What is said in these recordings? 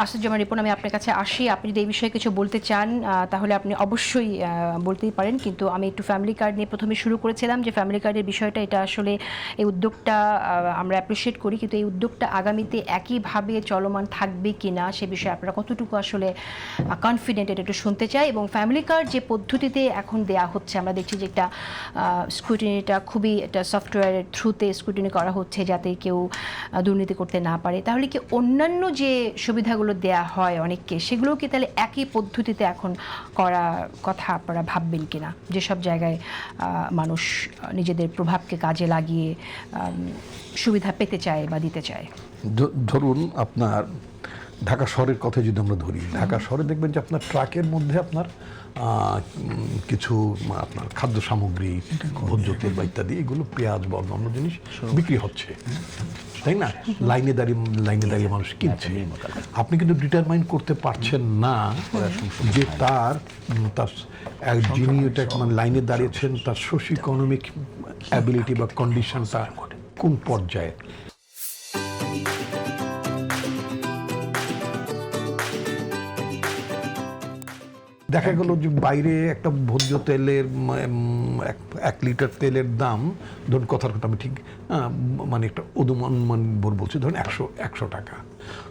আসাদুজ্জামান রিপন, আমি আপনার কাছে আসি। আপনি যদি এই বিষয়ে কিছু বলতে চান তাহলে আপনি অবশ্যই বলতেই পারেন, কিন্তু আমি একটু ফ্যামিলি কার্ড নিয়ে প্রথমে শুরু করেছিলাম যে ফ্যামিলি কার্ডের বিষয়টা, এটা আসলে এই উদ্যোগটা আমরা অ্যাপ্রিসিয়েট করি, কিন্তু এই উদ্যোগটা আগামীতে একইভাবে চলমান থাকবে কি না সে বিষয়ে আপনারা কতটুকু আসলে কনফিডেন্ট, এটা একটু শুনতে চাই। এবং ফ্যামিলি কার্ড যে পদ্ধতিতে এখন দেয়া হচ্ছে, আমরা দেখছি যে একটা স্ক্রুটিনিটা খুবই একটা সফটওয়্যারের থ্রুতে স্ক্রুটিনি করা হচ্ছে যাতে কেউ দুর্নীতি করতে না পারে। তাহলে কি অন্যান্য যে সুবিধাগুলো দেয়া হয় অনেককে, সেগুলো কি তাহলে একই পদ্ধতিতে এখন করার কথা আপনারা ভাববেন কিনা, যেসব জায়গায় মানুষ নিজেদের প্রভাবকে কাজে লাগিয়ে সুবিধা পেতে চায় বা দিতে চায়? ধরুন আপনার ঢাকা শহরের কথা যদি আমরা ধরি, ঢাকা শহরে দেখবেন যে আপনার ট্রাকের মধ্যে আপনার কিছু আপনার খাদ্য সামগ্রী, ভোজ্য তেল বা ইত্যাদি, এগুলো পেঁয়াজ বা অন্য জিনিস বিক্রি হচ্ছে, তাই না? লাইনে দাঁড়িয়ে মানুষ কিনছে। আপনি কিন্তু ডিটারমাইন করতে পারছেন না যে তার যিনি এটা মানে লাইনে দাঁড়িয়েছেন তার সোশিও ইকোনমিক অ্যাবিলিটি বা কন্ডিশনটা কোন পর্যায়ে। দেখা গেল যে বাইরে একটা ভোজ্য তেলের 1 লিটার তেলের দাম, ধরুন কথার কথা আমি ঠিক মানে একটা অনুমান বলছি, ধরুন 100 টাকা।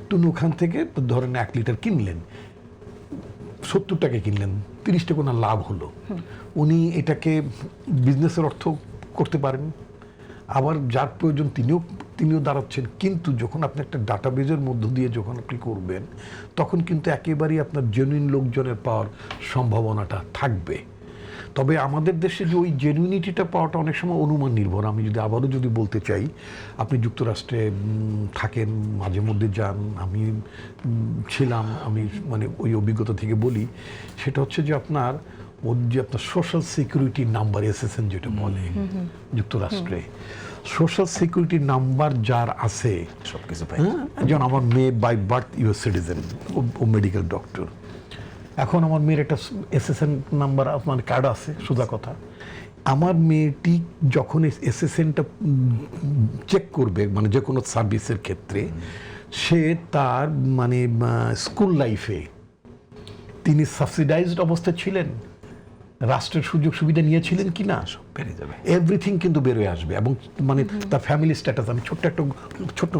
তো ওখান থেকে ধরেন 1 লিটার কিনলেন, 70 টাকায় কিনলেন, 30 টাকা ওনার লাভ হলো। উনি এটাকে বিজনেসের অর্থ করতে পারেন, আবার যার প্রয়োজন তিনিও দাঁড়াচ্ছেন। কিন্তু যখন আপনি একটা ডাটাবেজের মধ্য দিয়ে যখন আপনি করবেন, তখন কিন্তু একেবারেই আপনার জেনুইন লোকজনের পাওয়ার সম্ভাবনাটা থাকবে। তবে আমাদের দেশে যে ওই জেনুইনিটিটা পাওয়াটা অনেক সময় অনুমান নির্ভর। আমি যদি আবারও বলতে চাই, আপনি যুক্তরাষ্ট্রে থাকেন, মাঝে মধ্যে যান, আমি ছিলাম, আমি মানে ওই অভিজ্ঞতা থেকে বলি, সেটা হচ্ছে যে আপনার সোশ্যাল সিকিউরিটি নাম্বার, SSN যেটা বলে যুক্তরাষ্ট্রে, সোশ্যাল সিকিউরিটি নাম্বার যার আছে সবকিছু, যেমন আমার মেয়ে বাই বার্থ US সিটিজেন, ও মেডিকেল ডক্টর। এখন আমার মেয়ের একটা SSN নাম্বার মানে কার্ড আছে, সোজা কথা। আমার মেয়েটি যখন SSNটা চেক করবে, মানে যে কোনো সার্ভিসের ক্ষেত্রে, সে তার মানে স্কুল লাইফে তিনি সাবসিডাইজড অবস্থায় ছিলেন, রাষ্ট্রের সুযোগ সুবিধা নিয়েছিলেন কি না, সব বেরিয়ে যাবে, এভরিথিং কিন্তু বেরোয় আসবে। এবং মানে তার ফ্যামিলি স্ট্যাটাস, আমি ছোট্ট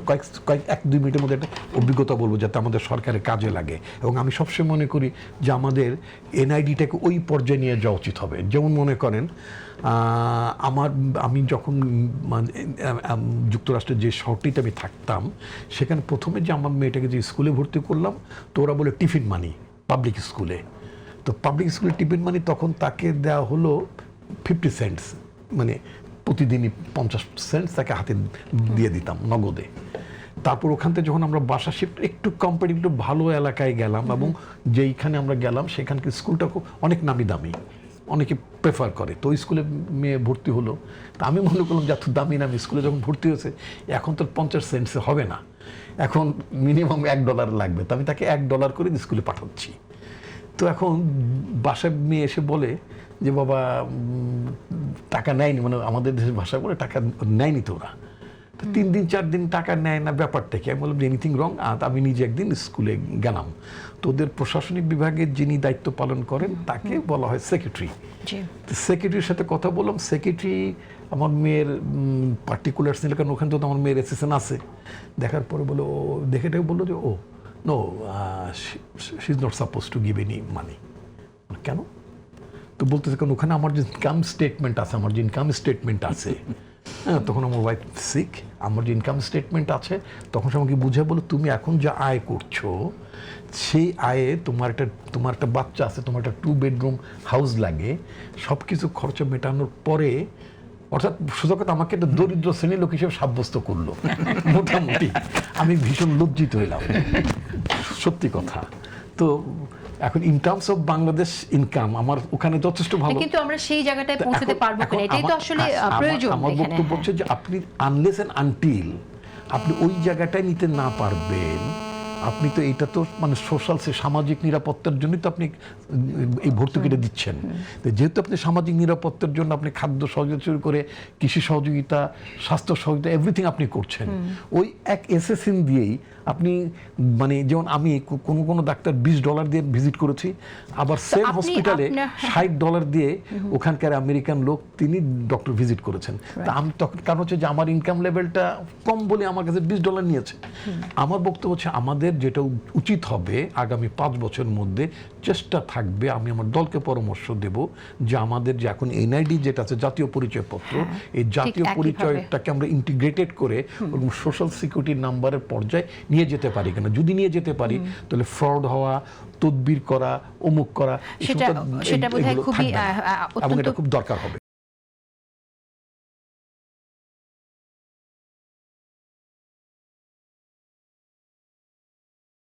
1-2 মিনিটের মধ্যে একটা অভিজ্ঞতা বলবো যাতে আমাদের সরকারের কাজে লাগে। এবং আমি সবসময় মনে করি যে আমাদের NIDটাকে ওই পর্যায়ে নিয়ে যাওয়া উচিত হবে। যেমন মনে করেন আমি যখন যুক্তরাষ্ট্রের যে শহরটিতে আমি থাকতাম, সেখানে প্রথমে যে আমার মেয়েটাকে যে স্কুলে ভর্তি করলাম, তো ওরা বলে টিফিন মানি পাবলিক স্কুলে। তো পাবলিক স্কুলের টিফিন মানি তখন তাকে দেওয়া হলো 50 সেন্টস, মানে প্রতিদিনই 50 সেন্টস তাকে হাতে দিয়ে দিতাম নগদে। তারপর ওখান থেকে যখন আমরা বাসা শিফট, একটু কম্পারেটিভলি ভালো এলাকায় গেলাম, এবং যেইখানে আমরা গেলাম সেখানকার স্কুলটা খুব অনেক নামি দামি, অনেকে প্রেফার করে। তো ওই স্কুলে মেয়ে ভর্তি হলো। তা আমি মনে করলাম যে এত দামি স্কুলে যখন ভর্তি হয়েছে, এখন তো 50 সেন্টসে হবে না, এখন মিনিমাম $1 লাগবে। তো আমি তাকে $1 করে স্কুলে পাঠাচ্ছি। তো এখন বাসায় মেয়ে এসে বলে যে বাবা টাকা নেয়নি, মানে আমাদের দেশের ভাষা বলে টাকা নেয়নি তো ওরা। তো 3 দিন 4 দিন টাকা নেয় না, ব্যাপারটা কি? আমি বললাম যে এনিথিং রং। আমি নিজে একদিন স্কুলে গেলাম, তো ওদের প্রশাসনিক বিভাগের যিনি দায়িত্ব পালন করেন তাকে বলা হয় সেক্রেটারি। তো সেক্রেটারির সাথে কথা বললাম। সেক্রেটারি আমার মেয়ের পার্টিকুলার ছিল, কারণ ওখানে তো আমার মেয়ের SSN আছে। দেখার পরে বলে, ও দেখে বললো যে No, she's not supposed to give any money. কেন? তো বলতেছে কারণ ওখানে আমার যে ইনকাম স্টেটমেন্ট আছে, হ্যাঁ, তখন আমার ওয়াইফ সিক, আমার যে ইনকাম স্টেটমেন্ট আছে, তখন সে আমাকে বুঝে বলো, তুমি এখন যা আয় করছো, সেই আয়ে তোমার একটা বাচ্চা আছে, তোমার একটা 2 বেডরুম হাউস লাগে, সব কিছু খরচা মেটানোর পরে, অর্থাৎ সোজা কথা আমাকে একটা দরিদ্র শ্রেণীর লোক হিসেবে সাব্যস্ত করলো মোটামুটি। আমি ভীষণ লজ্জিত হইলাম, সত্যি কথা। তো এখন in terms of Bangladesh income আমার ওখানে যথেষ্ট ভালো, কিন্তু আমরা সেই জায়গাটায় পৌঁছতে পারবো কিনা, এটাই তো আসলে প্রয়োজন। আমার বক্তব্য হচ্ছে যে আপনি আনলেস এন্ড আনটিল আপনি ওই জায়গাটায় নিতে না পারবেন, আপনি তো এটা তো মানে সোশ্যাল সামাজিক নিরাপত্তার জন্যই তো আপনি এই ভর্তুকিটা দিচ্ছেন। যেহেতু আপনি সামাজিক নিরাপত্তার জন্য আপনি খাদ্য সহযোগিতা শুরু করে কৃষি সহযোগিতা, স্বাস্থ্য সহযোগিতা, এভরিথিং আপনি করছেন, ওই এক SSN দিয়েই আপনি মানে যেমন আমি কোনো ডাক্তার $20 দিয়ে ভিজিট করেছি, আবার সেম আপনি হসপিটালে $60 দিয়ে ওখানকার আমেরিকান লোক তিনি ডক্টর ভিজিট করেছেন। তা আমি তখন কারণ হচ্ছে যে আমার ইনকাম লেভেলটা কম বলে আমার কাছে $20 নিয়েছে। আমার বক্তব্য হচ্ছে আমাদের যেটা উচিত হবে আগামী 5 বছরের মধ্যে চেষ্টা থাকবে, আমি আমার দলকে পরামর্শ দেব যে আমাদের যে এখন এনআইডি যেটা আছে জাতীয় পরিচয়পত্র, এই জাতীয় পরিচয়টাকে আমরা ইন্টিগ্রেটেড করে সোশ্যাল সিকিউরিটি নাম্বারের পর্যায়ে নিয়ে যেতে পারি কিনা। যদি নিয়ে যেতে পারি তাহলে ফ্রড হওয়া, তদবির করা, অমুক করা, সেটা বোধহয় খুবই এবং এটা খুব দরকার হবে।